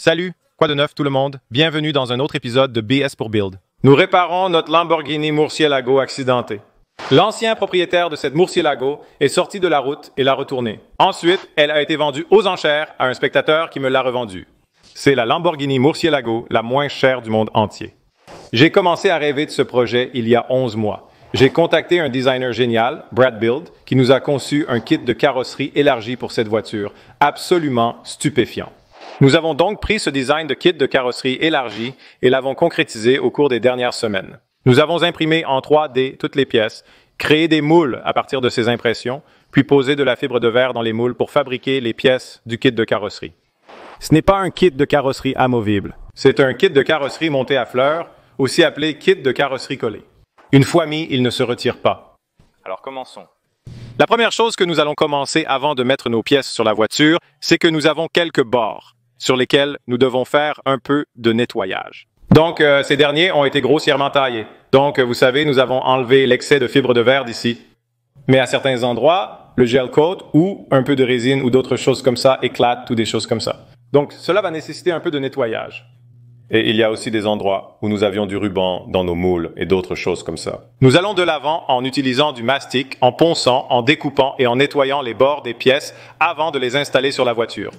Salut, quoi de neuf tout le monde? Bienvenue dans un autre épisode de BS pour Build. Nous réparons notre Lamborghini Murcielago accidentée. L'ancien propriétaire de cette Murcielago est sorti de la route et l'a retournée. Ensuite, elle a été vendue aux enchères à un spectateur qui me l'a revendue. C'est la Lamborghini Murcielago la moins chère du monde entier. J'ai commencé à rêver de ce projet il y a 11 mois. J'ai contacté un designer génial, Brad Build, qui nous a conçu un kit de carrosserie élargi pour cette voiture, absolument stupéfiant. Nous avons donc pris ce design de kit de carrosserie élargi et l'avons concrétisé au cours des dernières semaines. Nous avons imprimé en 3D toutes les pièces, créé des moules à partir de ces impressions, puis posé de la fibre de verre dans les moules pour fabriquer les pièces du kit de carrosserie. Ce n'est pas un kit de carrosserie amovible. C'est un kit de carrosserie monté à fleurs, aussi appelé kit de carrosserie collé. Une fois mis, il ne se retire pas. Alors commençons. La première chose que nous allons commencer avant de mettre nos pièces sur la voiture, c'est que nous avons quelques bords sur lesquels nous devons faire un peu de nettoyage. Donc, ces derniers ont été grossièrement taillés. Donc, vous savez, nous avons enlevé l'excès de fibre de verre d'ici. Mais à certains endroits, le gel coat ou un peu de résine ou d'autres choses comme ça éclatent ou des choses comme ça. Donc, cela va nécessiter un peu de nettoyage. Et il y a aussi des endroits où nous avions du ruban dans nos moules et d'autres choses comme ça. Nous allons de l'avant en utilisant du mastic, en ponçant, en découpant et en nettoyant les bords des pièces avant de les installer sur la voiture.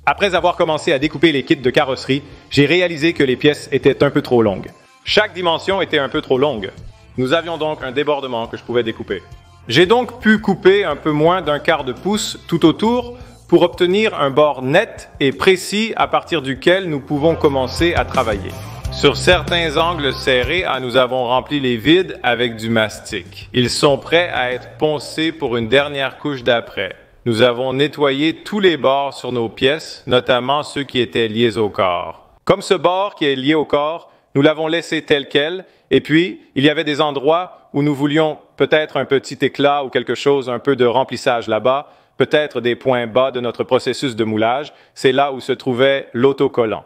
Après avoir commencé à découper les kits de carrosserie, j'ai réalisé que les pièces étaient un peu trop longues. Chaque dimension était un peu trop longue. Nous avions donc un débordement que je pouvais découper. J'ai donc pu couper un peu moins d'un quart de pouce tout autour pour obtenir un bord net et précis à partir duquel nous pouvons commencer à travailler. Sur certains angles serrés, nous avons rempli les vides avec du mastic. Ils sont prêts à être poncés pour une dernière couche d'après. Nous avons nettoyé tous les bords sur nos pièces, notamment ceux qui étaient liés au corps. Comme ce bord qui est lié au corps, nous l'avons laissé tel quel, et puis il y avait des endroits où nous voulions peut-être un petit éclat ou quelque chose, un peu de remplissage là-bas, peut-être des points bas de notre processus de moulage. C'est là où se trouvait l'autocollant.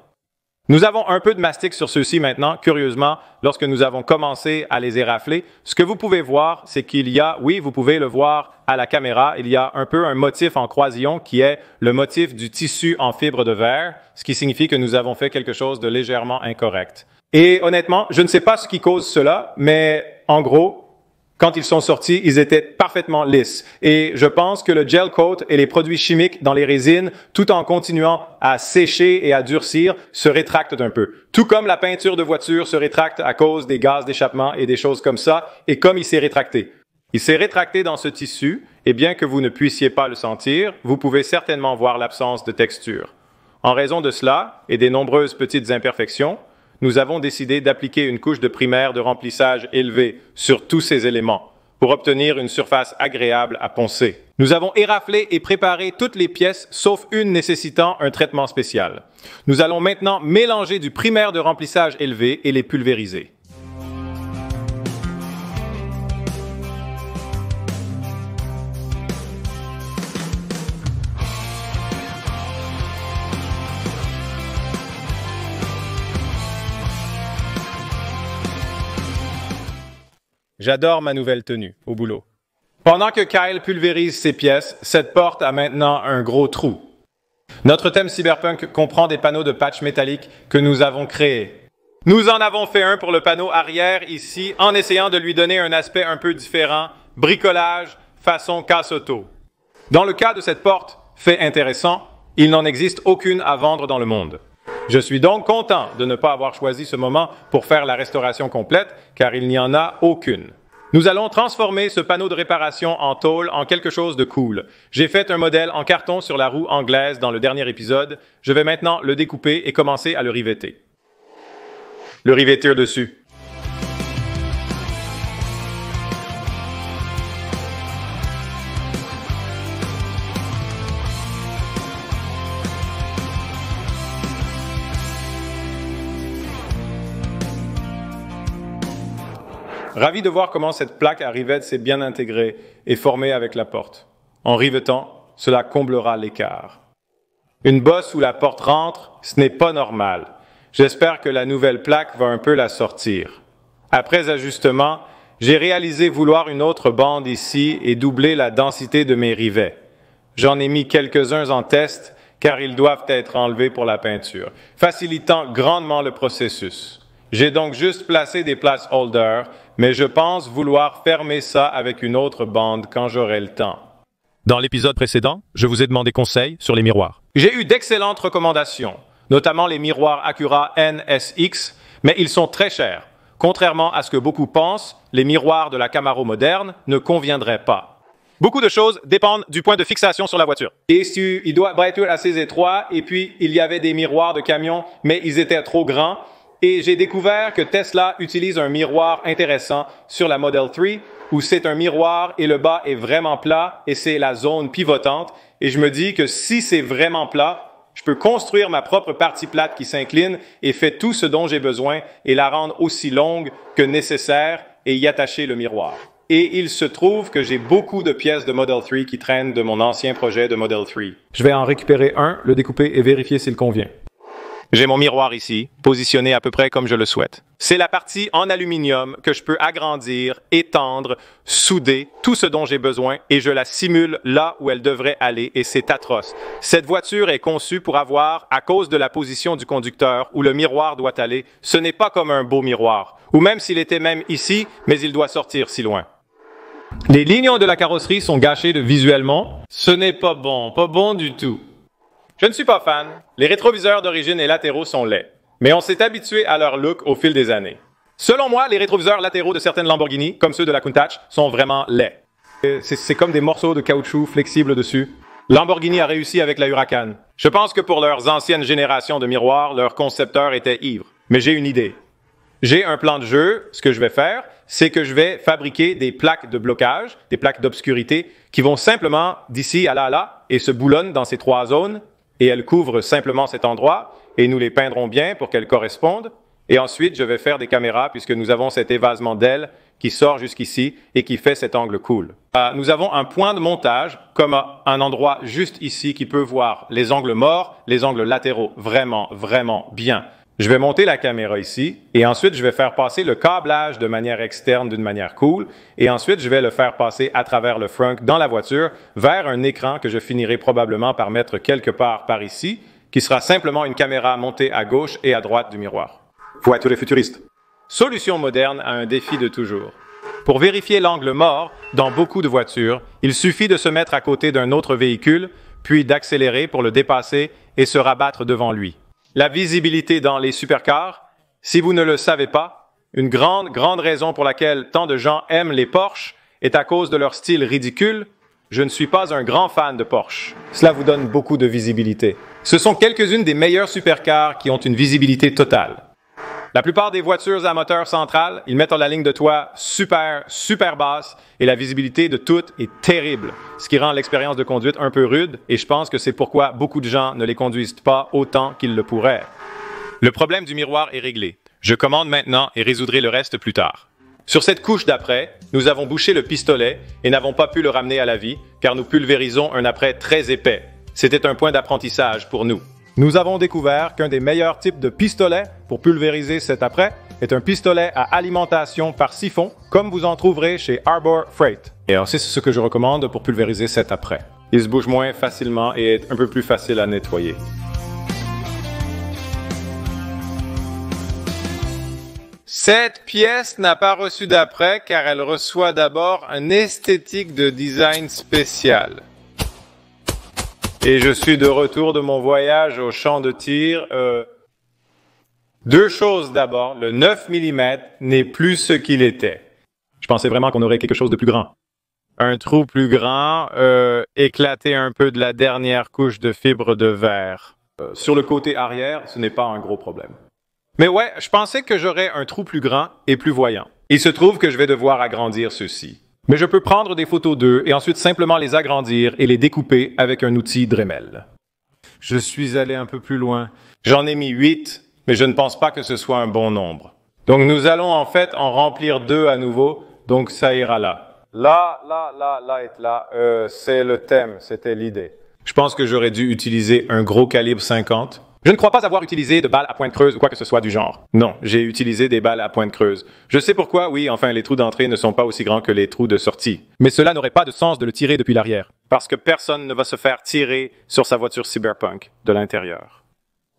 Nous avons un peu de mastic sur ceux-ci maintenant, curieusement, lorsque nous avons commencé à les érafler. Ce que vous pouvez voir, c'est qu'il y a, oui, vous pouvez le voir à la caméra, il y a un peu un motif en croisillon qui est le motif du tissu en fibre de verre, ce qui signifie que nous avons fait quelque chose de légèrement incorrect. Et honnêtement, je ne sais pas ce qui cause cela, mais en gros, quand ils sont sortis, ils étaient parfaitement lisses. Et je pense que le gel coat et les produits chimiques dans les résines, tout en continuant à sécher et à durcir, se rétractent un peu. Tout comme la peinture de voiture se rétracte à cause des gaz d'échappement et des choses comme ça, et comme il s'est rétracté. Il s'est rétracté dans ce tissu, et bien que vous ne puissiez pas le sentir, vous pouvez certainement voir l'absence de texture. En raison de cela, et des nombreuses petites imperfections, nous avons décidé d'appliquer une couche de primaire de remplissage élevée sur tous ces éléments pour obtenir une surface agréable à poncer. Nous avons éraflé et préparé toutes les pièces sauf une nécessitant un traitement spécial. Nous allons maintenant mélanger du primaire de remplissage élevé et les pulvériser. J'adore ma nouvelle tenue, au boulot. Pendant que Kyle pulvérise ses pièces, cette porte a maintenant un gros trou. Notre thème cyberpunk comprend des panneaux de patch métalliques que nous avons créés. Nous en avons fait un pour le panneau arrière ici, en essayant de lui donner un aspect un peu différent, bricolage, façon casse-auto. Dans le cas de cette porte, fait intéressant, il n'en existe aucune à vendre dans le monde. Je suis donc content de ne pas avoir choisi ce moment pour faire la restauration complète, car il n'y en a aucune. Nous allons transformer ce panneau de réparation en tôle en quelque chose de cool. J'ai fait un modèle en carton sur la roue anglaise dans le dernier épisode. Je vais maintenant le découper et commencer à le riveter. Le riveter dessus. Ravi de voir comment cette plaque à rivette s'est bien intégrée et formée avec la porte. En rivetant, cela comblera l'écart. Une bosse où la porte rentre, ce n'est pas normal. J'espère que la nouvelle plaque va un peu la sortir. Après ajustement, j'ai réalisé vouloir une autre bande ici et doubler la densité de mes rivets. J'en ai mis quelques-uns en test, car ils doivent être enlevés pour la peinture, facilitant grandement le processus. J'ai donc juste placé des placeholders, mais je pense vouloir fermer ça avec une autre bande quand j'aurai le temps. Dans l'épisode précédent, je vous ai demandé conseil sur les miroirs. J'ai eu d'excellentes recommandations, notamment les miroirs Acura NSX, mais ils sont très chers. Contrairement à ce que beaucoup pensent, les miroirs de la Camaro moderne ne conviendraient pas. Beaucoup de choses dépendent du point de fixation sur la voiture. Et il doit être assez étroit, et puis il y avait des miroirs de camion, mais ils étaient trop grands. Et j'ai découvert que Tesla utilise un miroir intéressant sur la Model 3, où c'est un miroir et le bas est vraiment plat, et c'est la zone pivotante. Et je me dis que si c'est vraiment plat, je peux construire ma propre partie plate qui s'incline et fait tout ce dont j'ai besoin et la rendre aussi longue que nécessaire et y attacher le miroir. Et il se trouve que j'ai beaucoup de pièces de Model 3 qui traînent de mon ancien projet de Model 3. Je vais en récupérer un, le découper et vérifier s'il convient. J'ai mon miroir ici, positionné à peu près comme je le souhaite. C'est la partie en aluminium que je peux agrandir, étendre, souder, tout ce dont j'ai besoin, et je la simule là où elle devrait aller, et c'est atroce. Cette voiture est conçue pour avoir, à cause de la position du conducteur où le miroir doit aller, ce n'est pas comme un beau miroir, ou même s'il était même ici, mais il doit sortir si loin. Les lignes de la carrosserie sont gâchées visuellement. Ce n'est pas bon du tout. Je ne suis pas fan. Les rétroviseurs d'origine et latéraux sont laids, mais on s'est habitué à leur look au fil des années. Selon moi, les rétroviseurs latéraux de certaines Lamborghini, comme ceux de la Countach, sont vraiment laids. C'est comme des morceaux de caoutchouc flexibles dessus. Lamborghini a réussi avec la Huracan. Je pense que pour leurs anciennes générations de miroirs, leur concepteur était ivre. Mais j'ai une idée. J'ai un plan de jeu. Ce que je vais faire, c'est que je vais fabriquer des plaques de blocage, des plaques d'obscurité, qui vont simplement d'ici à là et se boulonnent dans ces trois zones. Et elles couvrent simplement cet endroit, et nous les peindrons bien pour qu'elles correspondent. Et ensuite, je vais faire des caméras, puisque nous avons cet évasement d'aile qui sort jusqu'ici et qui fait cet angle cool. Nous avons un point de montage, comme un endroit juste ici, qui peut voir les angles morts, les angles latéraux, vraiment, vraiment bien. Je vais monter la caméra ici, et ensuite, je vais faire passer le câblage de manière externe d'une manière cool, et ensuite, je vais le faire passer à travers le frunk dans la voiture vers un écran que je finirai probablement par mettre quelque part par ici, qui sera simplement une caméra montée à gauche et à droite du miroir. Voiture futuriste. Solution moderne à un défi de toujours. Pour vérifier l'angle mort dans beaucoup de voitures, il suffit de se mettre à côté d'un autre véhicule, puis d'accélérer pour le dépasser et se rabattre devant lui. La visibilité dans les supercars, si vous ne le savez pas, une grande raison pour laquelle tant de gens aiment les Porsche est à cause de leur style ridicule. Je ne suis pas un grand fan de Porsche. Cela vous donne beaucoup de visibilité. Ce sont quelques-unes des meilleures supercars qui ont une visibilité totale. La plupart des voitures à moteur central, ils mettent la ligne de toit super basse et la visibilité de toutes est terrible, ce qui rend l'expérience de conduite un peu rude et je pense que c'est pourquoi beaucoup de gens ne les conduisent pas autant qu'ils le pourraient. Le problème du miroir est réglé. Je commande maintenant et résoudrai le reste plus tard. Sur cette couche d'après, nous avons bouché le pistolet et n'avons pas pu le ramener à la vie car nous pulvérisons un après très épais. C'était un point d'apprentissage pour nous. Nous avons découvert qu'un des meilleurs types de pistolets pour pulvériser cet après est un pistolet à alimentation par siphon, comme vous en trouverez chez Arbor Freight. Et alors, c'est ce que je recommande pour pulvériser cet après. Il se bouge moins facilement et est un peu plus facile à nettoyer. Cette pièce n'a pas reçu d'après car elle reçoit d'abord un esthétique de design spécial. Et je suis de retour de mon voyage au champ de tir. Deux choses d'abord. Le 9 mm n'est plus ce qu'il était. Je pensais vraiment qu'on aurait quelque chose de plus grand. Un trou plus grand, éclater un peu de la dernière couche de fibre de verre. Sur le côté arrière, ce n'est pas un gros problème. Mais ouais, je pensais que j'aurais un trou plus grand et plus voyant. Il se trouve que je vais devoir agrandir ceci. Mais je peux prendre des photos d'eux et ensuite simplement les agrandir et les découper avec un outil Dremel. Je suis allé un peu plus loin. J'en ai mis 8, mais je ne pense pas que ce soit un bon nombre. Donc nous allons en fait en remplir 2 à nouveau, donc ça ira là. Là et là, c'est le thème, c'était l'idée. Je pense que j'aurais dû utiliser un gros calibre 50. Je ne crois pas avoir utilisé de balles à pointe creuse ou quoi que ce soit du genre. Non, j'ai utilisé des balles à pointe creuse. Je sais pourquoi, oui, enfin, les trous d'entrée ne sont pas aussi grands que les trous de sortie. Mais cela n'aurait pas de sens de le tirer depuis l'arrière. Parce que personne ne va se faire tirer sur sa voiture Cyberpunk de l'intérieur.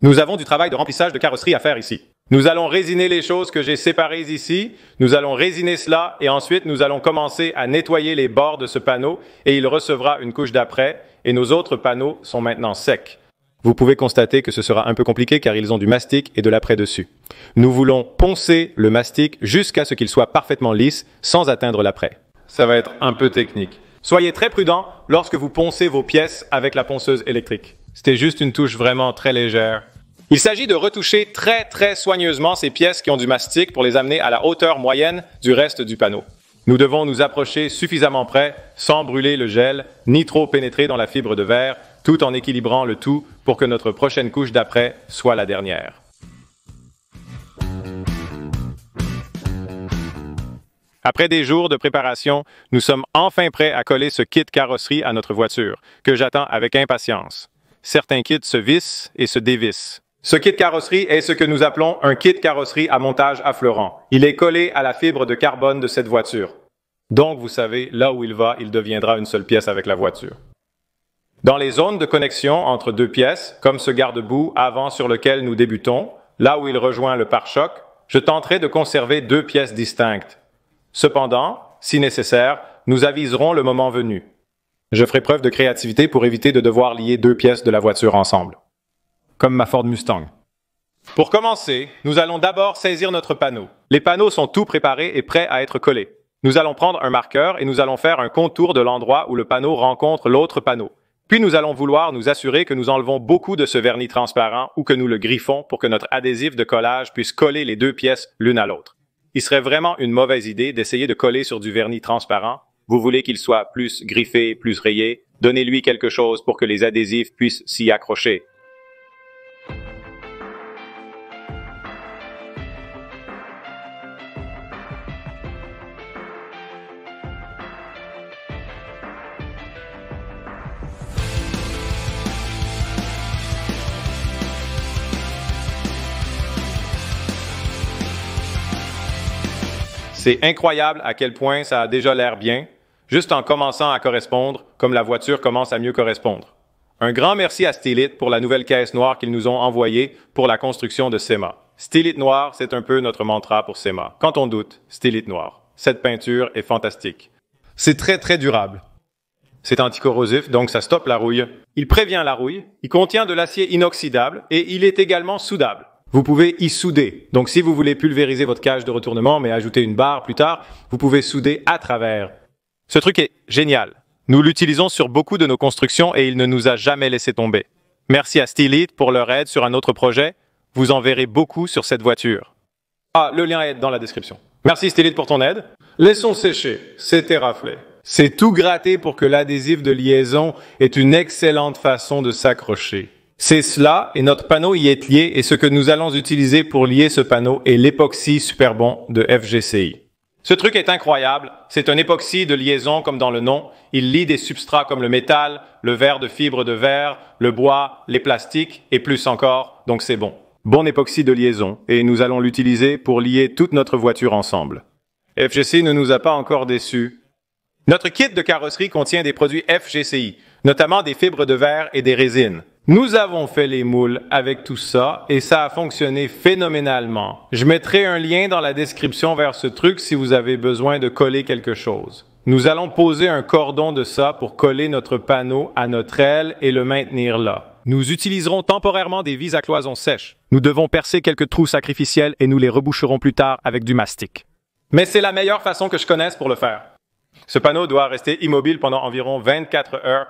Nous avons du travail de remplissage de carrosserie à faire ici. Nous allons résiner les choses que j'ai séparées ici, nous allons résiner cela et ensuite nous allons commencer à nettoyer les bords de ce panneau et il recevra une couche d'après et nos autres panneaux sont maintenant secs. Vous pouvez constater que ce sera un peu compliqué car ils ont du mastic et de l'après dessus. Nous voulons poncer le mastic jusqu'à ce qu'il soit parfaitement lisse sans atteindre l'après. Ça va être un peu technique. Soyez très prudent lorsque vous poncez vos pièces avec la ponceuse électrique. C'était juste une touche vraiment très légère. Il s'agit de retoucher très soigneusement ces pièces qui ont du mastic pour les amener à la hauteur moyenne du reste du panneau. Nous devons nous approcher suffisamment près sans brûler le gel ni trop pénétrer dans la fibre de verre tout en équilibrant le tout pour que notre prochaine couche d'après soit la dernière. Après des jours de préparation, nous sommes enfin prêts à coller ce kit carrosserie à notre voiture, que j'attends avec impatience. Certains kits se vissent et se dévissent. Ce kit carrosserie est ce que nous appelons un kit carrosserie à montage affleurant. Il est collé à la fibre de carbone de cette voiture. Donc, vous savez, là où il va, il deviendra une seule pièce avec la voiture. Dans les zones de connexion entre deux pièces, comme ce garde-boue avant sur lequel nous débutons, là où il rejoint le pare-choc, je tenterai de conserver deux pièces distinctes. Cependant, si nécessaire, nous aviserons le moment venu. Je ferai preuve de créativité pour éviter de devoir lier deux pièces de la voiture ensemble. Comme ma Ford Mustang. Pour commencer, nous allons d'abord saisir notre panneau. Les panneaux sont tout préparés et prêts à être collés. Nous allons prendre un marqueur et nous allons faire un contour de l'endroit où le panneau rencontre l'autre panneau. Puis nous allons vouloir nous assurer que nous enlevons beaucoup de ce vernis transparent ou que nous le griffons pour que notre adhésif de collage puisse coller les deux pièces l'une à l'autre. Il serait vraiment une mauvaise idée d'essayer de coller sur du vernis transparent. Vous voulez qu'il soit plus griffé, plus rayé. Donnez-lui quelque chose pour que les adhésifs puissent s'y accrocher. C'est incroyable à quel point ça a déjà l'air bien, juste en commençant à correspondre, comme la voiture commence à mieux correspondre. Un grand merci à Steelite pour la nouvelle caisse noire qu'ils nous ont envoyée pour la construction de SEMA. Steelite noir, c'est un peu notre mantra pour SEMA. Quand on doute, Steelite noir. Cette peinture est fantastique. C'est très durable. C'est anticorrosif, donc ça stoppe la rouille. Il prévient la rouille, il contient de l'acier inoxydable et il est également soudable. Vous pouvez y souder. Donc, si vous voulez pulvériser votre cage de retournement, mais ajouter une barre plus tard, vous pouvez souder à travers. Ce truc est génial. Nous l'utilisons sur beaucoup de nos constructions et il ne nous a jamais laissé tomber. Merci à Steelite pour leur aide sur un autre projet. Vous en verrez beaucoup sur cette voiture. Ah, le lien est dans la description. Merci Steelite pour ton aide. Laissons sécher. C'était raflé. C'est tout gratté pour que l'adhésif de liaison ait une excellente façon de s'accrocher. C'est cela, et notre panneau y est lié, et ce que nous allons utiliser pour lier ce panneau est l'époxy Superbond de FGCI. Ce truc est incroyable, c'est un époxy de liaison comme dans le nom, il lie des substrats comme le métal, le verre de fibre de verre, le bois, les plastiques, et plus encore, donc c'est bon. Bon époxy de liaison, et nous allons l'utiliser pour lier toute notre voiture ensemble. FGCI ne nous a pas encore déçus. Notre kit de carrosserie contient des produits FGCI, notamment des fibres de verre et des résines. Nous avons fait les moules avec tout ça et ça a fonctionné phénoménalement. Je mettrai un lien dans la description vers ce truc si vous avez besoin de coller quelque chose. Nous allons poser un cordon de ça pour coller notre panneau à notre aile et le maintenir là. Nous utiliserons temporairement des vis à cloison sèche. Nous devons percer quelques trous sacrificiels et nous les reboucherons plus tard avec du mastic. Mais c'est la meilleure façon que je connaisse pour le faire. Ce panneau doit rester immobile pendant environ 24 heures.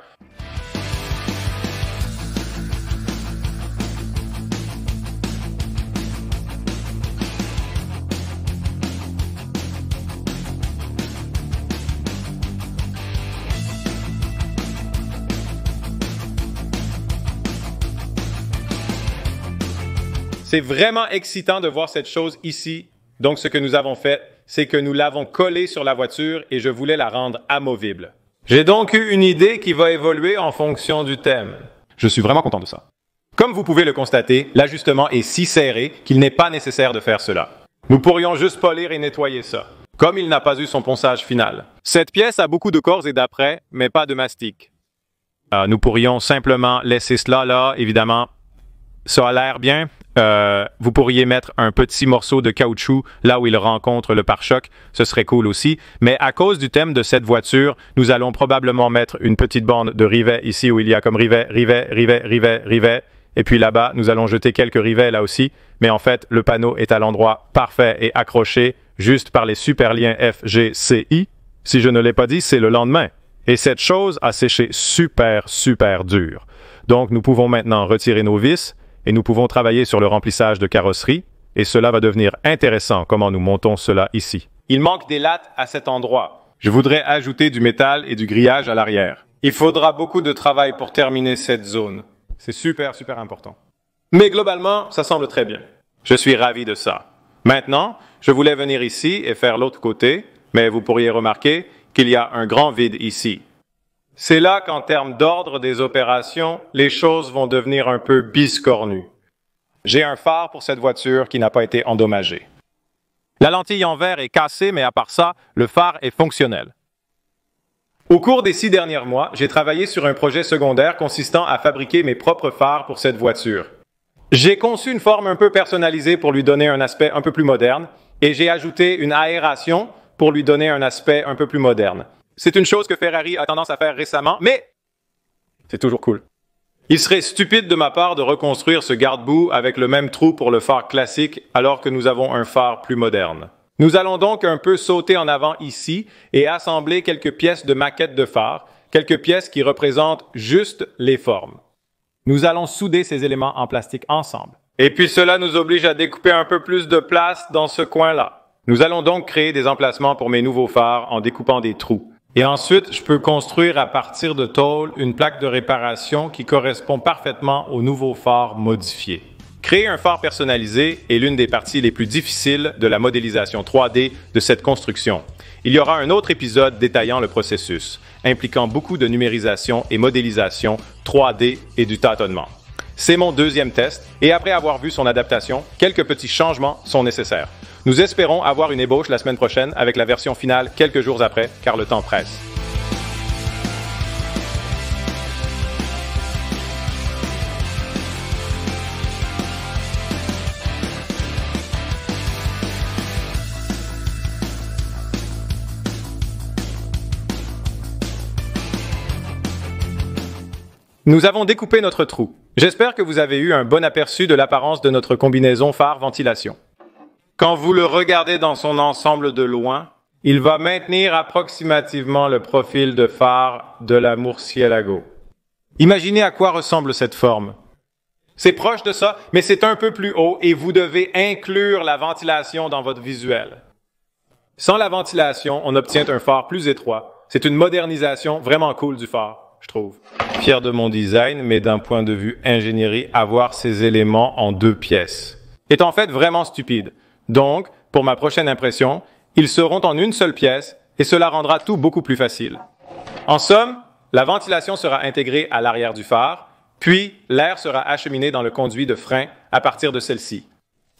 C'est vraiment excitant de voir cette chose ici. Donc, ce que nous avons fait, c'est que nous l'avons collée sur la voiture et je voulais la rendre amovible. J'ai donc eu une idée qui va évoluer en fonction du thème. Je suis vraiment content de ça. Comme vous pouvez le constater, l'ajustement est si serré qu'il n'est pas nécessaire de faire cela. Nous pourrions juste polir et nettoyer ça, comme il n'a pas eu son ponçage final. Cette pièce a beaucoup de corps et d'apprêt, mais pas de mastic. Nous pourrions simplement laisser cela là, évidemment. Ça a l'air bien. Vous pourriez mettre un petit morceau de caoutchouc là où il rencontre le pare-choc, ce serait cool aussi. Mais à cause du thème de cette voiture, nous allons probablement mettre une petite bande de rivets ici où il y a comme rivet, rivet, rivet, rivet, rivet. Et puis là-bas, nous allons jeter quelques rivets là aussi. Mais en fait, le panneau est à l'endroit parfait et accroché juste par les super liens F, G, C, I. Si je ne l'ai pas dit, c'est le lendemain. Et cette chose a séché super, super dur. Donc, nous pouvons maintenant retirer nos vis et nous pouvons travailler sur le remplissage de carrosserie. Et cela va devenir intéressant comment nous montons cela ici. Il manque des lattes à cet endroit. Je voudrais ajouter du métal et du grillage à l'arrière. Il faudra beaucoup de travail pour terminer cette zone. C'est super, super important. Mais globalement, ça semble très bien. Je suis ravi de ça. Maintenant, je voulais venir ici et faire l'autre côté, mais vous pourriez remarquer qu'il y a un grand vide ici. C'est là qu'en termes d'ordre des opérations, les choses vont devenir un peu biscornues. J'ai un phare pour cette voiture qui n'a pas été endommagé. La lentille en verre est cassée, mais à part ça, le phare est fonctionnel. Au cours des 6 derniers mois, j'ai travaillé sur un projet secondaire consistant à fabriquer mes propres phares pour cette voiture. J'ai conçu une forme un peu personnalisée pour lui donner un aspect un peu plus moderne et j'ai ajouté une aération pour lui donner un aspect un peu plus moderne. C'est une chose que Ferrari a tendance à faire récemment, mais c'est toujours cool. Il serait stupide de ma part de reconstruire ce garde-boue avec le même trou pour le phare classique alors que nous avons un phare plus moderne. Nous allons donc un peu sauter en avant ici et assembler quelques pièces de maquette de phare, quelques pièces qui représentent juste les formes. Nous allons souder ces éléments en plastique ensemble. Et puis cela nous oblige à découper un peu plus de place dans ce coin-là. Nous allons donc créer des emplacements pour mes nouveaux phares en découpant des trous. Et ensuite, je peux construire à partir de tôle une plaque de réparation qui correspond parfaitement au nouveau phare modifié. Créer un phare personnalisé est l'une des parties les plus difficiles de la modélisation 3D de cette construction. Il y aura un autre épisode détaillant le processus, impliquant beaucoup de numérisation et modélisation 3D et du tâtonnement. C'est mon deuxième test et après avoir vu son adaptation, quelques petits changements sont nécessaires. Nous espérons avoir une ébauche la semaine prochaine avec la version finale quelques jours après, car le temps presse. Nous avons découpé notre trou. J'espère que vous avez eu un bon aperçu de l'apparence de notre combinaison phare-ventilation. Quand vous le regardez dans son ensemble de loin, il va maintenir approximativement le profil de phare de la Murciélago. Imaginez à quoi ressemble cette forme. C'est proche de ça, mais c'est un peu plus haut et vous devez inclure la ventilation dans votre visuel. Sans la ventilation, on obtient un phare plus étroit. C'est une modernisation vraiment cool du phare, je trouve. Fier de mon design, mais d'un point de vue ingénierie, avoir ces éléments en 2 pièces est en fait vraiment stupide. Donc, pour ma prochaine impression, ils seront en une seule pièce et cela rendra tout beaucoup plus facile. En somme, la ventilation sera intégrée à l'arrière du phare, puis l'air sera acheminé dans le conduit de frein à partir de celle-ci.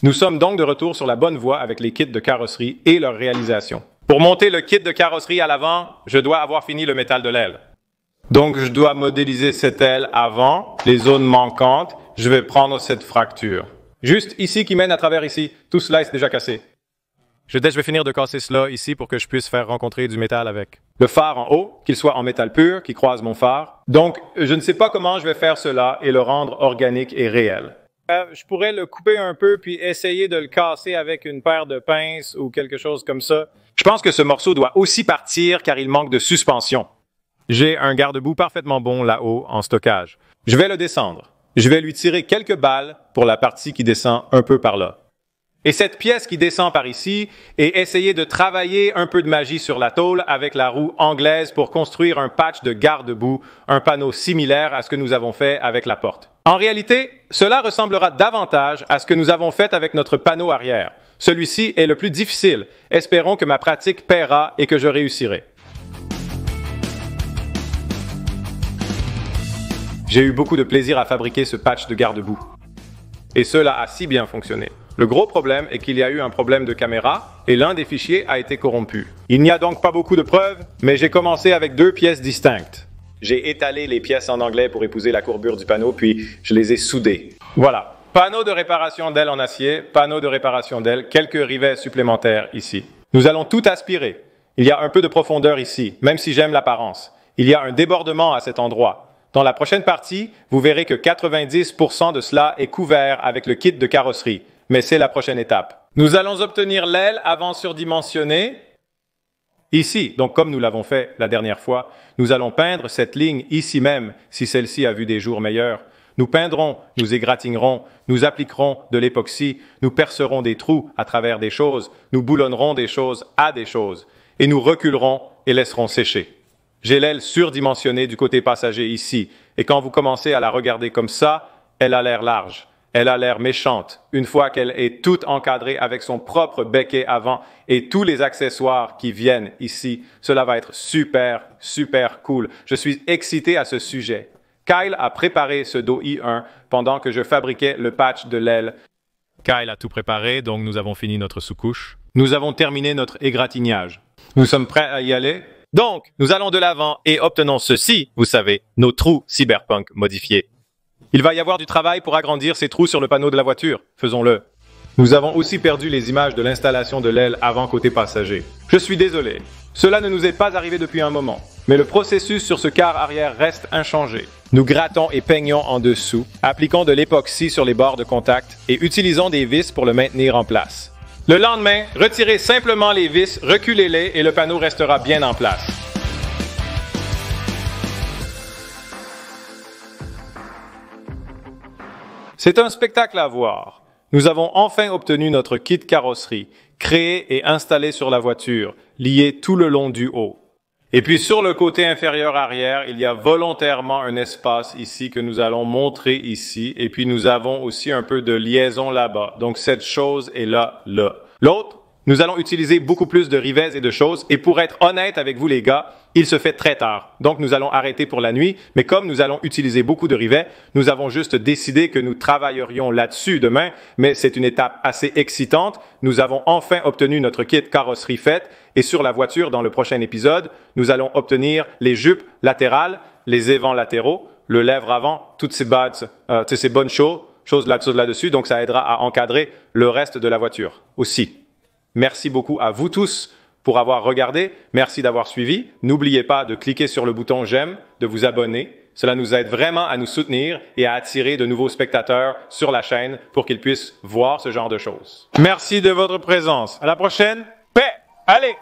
Nous sommes donc de retour sur la bonne voie avec les kits de carrosserie et leur réalisation. Pour monter le kit de carrosserie à l'avant, je dois avoir fini le métal de l'aile. Donc, je dois modéliser cette aile avant, les zones manquantes. Je vais prendre cette fracture. Juste ici qui mène à travers ici. Tout cela est déjà cassé. Je vais finir de casser cela ici pour que je puisse faire rencontrer du métal avec. Le phare en haut, qu'il soit en métal pur, qui croise mon phare. Donc, je ne sais pas comment je vais faire cela et le rendre organique et réel. Je pourrais le couper un peu puis essayer de le casser avec une paire de pinces ou quelque chose comme ça. Je pense que ce morceau doit aussi partir car il manque de suspension. J'ai un garde-boue parfaitement bon là-haut en stockage. Je vais le descendre. Je vais lui tirer quelques balles pour la partie qui descend un peu par là. Et cette pièce qui descend par ici, et essayer de travailler un peu de magie sur la tôle avec la roue anglaise pour construire un patch de garde-boue, un panneau similaire à ce que nous avons fait avec la porte. En réalité, cela ressemblera davantage à ce que nous avons fait avec notre panneau arrière. Celui-ci est le plus difficile. Espérons que ma pratique paiera et que je réussirai. J'ai eu beaucoup de plaisir à fabriquer ce patch de garde-boue. Et cela a si bien fonctionné. Le gros problème est qu'il y a eu un problème de caméra et l'un des fichiers a été corrompu. Il n'y a donc pas beaucoup de preuves, mais j'ai commencé avec 2 pièces distinctes. J'ai étalé les pièces en anglais pour épouser la courbure du panneau, puis je les ai soudées. Voilà. Panneau de réparation d'aile en acier, panneau de réparation d'aile, quelques rivets supplémentaires ici. Nous allons tout aspirer. Il y a un peu de profondeur ici, même si j'aime l'apparence. Il y a un débordement à cet endroit. Dans la prochaine partie, vous verrez que 90% de cela est couvert avec le kit de carrosserie. Mais c'est la prochaine étape. Nous allons obtenir l'aile avant surdimensionnée ici. Donc, comme nous l'avons fait la dernière fois, nous allons peindre cette ligne ici même, si celle-ci a vu des jours meilleurs. Nous peindrons, nous égratignerons, nous appliquerons de l'époxy, nous percerons des trous à travers des choses, nous boulonnerons des choses à des choses, et nous reculerons et laisserons sécher. J'ai l'aile surdimensionnée du côté passager ici, et quand vous commencez à la regarder comme ça, elle a l'air large. Elle a l'air méchante, une fois qu'elle est toute encadrée avec son propre becquet avant et tous les accessoires qui viennent ici. Cela va être super, super cool. Je suis excité à ce sujet. Kyle a préparé ce dos I1 pendant que je fabriquais le patch de l'aile. Kyle a tout préparé, donc nous avons fini notre sous-couche. Nous avons terminé notre égratignage. Nous sommes prêts à y aller? Donc, nous allons de l'avant et obtenons ceci, vous savez, nos trous cyberpunk modifiés. Il va y avoir du travail pour agrandir ces trous sur le panneau de la voiture. Faisons-le. Nous avons aussi perdu les images de l'installation de l'aile avant côté passager. Je suis désolé. Cela ne nous est pas arrivé depuis un moment. Mais le processus sur ce quart arrière reste inchangé. Nous grattons et peignons en dessous, appliquons de l'époxy sur les bords de contact et utilisons des vis pour le maintenir en place. Le lendemain, retirez simplement les vis, reculez-les et le panneau restera bien en place. C'est un spectacle à voir. Nous avons enfin obtenu notre kit carrosserie, créé et installé sur la voiture, lié tout le long du haut. Et puis sur le côté inférieur arrière, il y a volontairement un espace ici que nous allons montrer ici. Et puis nous avons aussi un peu de liaison là-bas. Donc cette chose est là. L'autre, nous allons utiliser beaucoup plus de rivets et de choses. Et pour être honnête avec vous les gars, il se fait très tard. Donc nous allons arrêter pour la nuit. Mais comme nous allons utiliser beaucoup de rivets, nous avons juste décidé que nous travaillerions là-dessus demain. Mais c'est une étape assez excitante. Nous avons enfin obtenu notre kit carrosserie faite. Et sur la voiture, dans le prochain épisode, nous allons obtenir les jupes latérales, les évents latéraux, le lèvre avant, toutes ces bonnes choses là-dessus. Donc ça aidera à encadrer le reste de la voiture aussi. Merci beaucoup à vous tous pour avoir regardé. Merci d'avoir suivi. N'oubliez pas de cliquer sur le bouton j'aime, de vous abonner. Cela nous aide vraiment à nous soutenir et à attirer de nouveaux spectateurs sur la chaîne pour qu'ils puissent voir ce genre de choses. Merci de votre présence. À la prochaine. Paix! Allez!